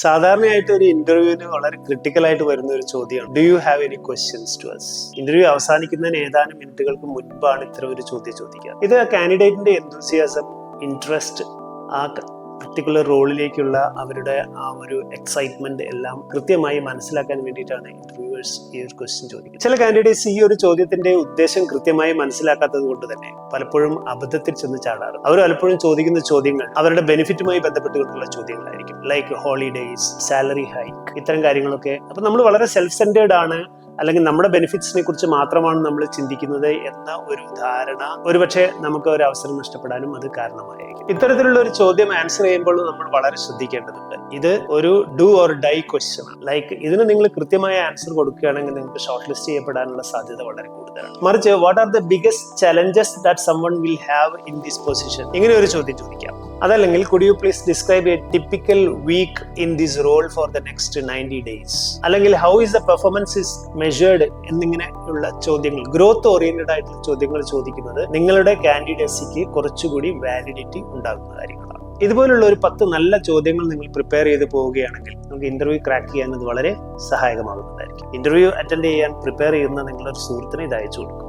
സാധാരണയായിട്ട് ഒരു ഇന്റർവ്യൂവിന് വളരെ ക്രിട്ടിക്കൽ ആയിട്ട് വരുന്ന ഒരു ചോദ്യമാണ്, do you have any questions to us? Interview അവസാനിക്കുന്നതിന് ഏതാനും മിനിറ്റുകൾക്ക് മുൻപാണ് ഇത്തരം ഒരു ചോദ്യം ചോദിക്കുക. ഇത് കാൻഡിഡേറ്റിന്റെ എന്തൂസിയാസം, ഇൻട്രസ്റ്റ്, ആ പർട്ടിക്കുലർ റോളിലേക്കുള്ള അവരുടെ ആ ഒരു എക്സൈറ്റ്മെന്റ് എല്ലാം കൃത്യമായി മനസ്സിലാക്കാൻ വേണ്ടിയിട്ടാണ് ഇന്റർവ്യൂവേഴ്സ് ഈ ഒരു ക്വസ്റ്റ്യൻ ചോദിക്കുന്നത്. ചില കാൻഡിഡേറ്റ്സ് ഈ ഒരു ചോദ്യത്തിന്റെ ഉദ്ദേശം കൃത്യമായി മനസ്സിലാക്കാത്തത് കൊണ്ട് തന്നെ പലപ്പോഴും അബദ്ധത്തിൽ ചെന്ന് ചാടാറ്. അവർ പലപ്പോഴും ചോദിക്കുന്ന ചോദ്യങ്ങൾ അവരുടെ ബെനിഫിറ്റുമായി ബന്ധപ്പെട്ടുകൊണ്ടുള്ള ചോദ്യങ്ങളായിരിക്കും. ലൈക്ക് ഹോളിഡേയ്സ്, സാലറി ഹൈക്ക്, ഇത്തരം കാര്യങ്ങളൊക്കെ. അപ്പൊ നമ്മൾ വളരെ സെൽഫ് സെന്റേർഡ് ആണ്, അല്ലെങ്കിൽ നമ്മുടെ ബെനിഫിറ്റ്സിനെ കുറിച്ച് മാത്രമാണ് നമ്മൾ ചിന്തിക്കുന്നത് എന്ന ഒരു ധാരണ ഒരുപക്ഷെ നമുക്ക് ഒരു അവസരം നഷ്ടപ്പെടാനും അത് കാരണമായിരിക്കും. ഇത്തരത്തിലുള്ള ഒരു ചോദ്യം ആൻസർ ചെയ്യുമ്പോൾ നമ്മൾ വളരെ ശ്രദ്ധിക്കേണ്ടതുണ്ട്. ഇത് ഒരു ഡു ഓർ ഡൈ ക്വസ്റ്റ്യൻ ആണ്. ലൈക്ക് ഇതിന് നിങ്ങൾ കൃത്യമായ ആൻസർ കൊടുക്കുകയാണെങ്കിൽ നിങ്ങൾക്ക് ഷോർട്ട് ലിസ്റ്റ് ചെയ്യപ്പെടാനുള്ള സാധ്യത വളരെ കൂടുതലാണ്. മറിച്ച് what are the biggest challenges that someone will have in this position, ഇങ്ങനെ ഒരു ചോദ്യം ചോദിക്കാം. അതല്ലെങ്കിൽ could you please describe a typical week in this role for the next 90 days, അല്ലെങ്കിൽ how is the performance is measured എന്നിങ്ങനെയുള്ള ചോദ്യങ്ങൾ, growth oriented ആയിട്ടുള്ള ചോദ്യങ്ങൾ ചോദിക്കുന്നത് നിങ്ങളുടെ കാൻഡിഡേറ്റ്സിക്ക് കുറച്ചുകൂടി വാലിഡിറ്റി ഉണ്ടാകുന്ന കാര്യങ്ങളാണ്. ഇതുപോലുള്ള ഒരു 10 നല്ല ചോദ്യങ്ങൾ നിങ്ങൾ പ്രിപ്പയർ ചെയ്ത് പോവുകയാണെങ്കിൽ നമുക്ക് ഇന്റർവ്യൂ ക്രാക്ക് ചെയ്യാൻ ഇത് വളരെ സഹായകമാകുന്നതായിരിക്കും. ഇന്റർവ്യൂ അറ്റൻഡ് ചെയ്യാൻ പ്രിപ്പയർ ചെയ്യുന്ന നിങ്ങളുടെ ഒരു സുഹൃത്തിനെ ഇത് അയച്ചു കൊടുക്കും.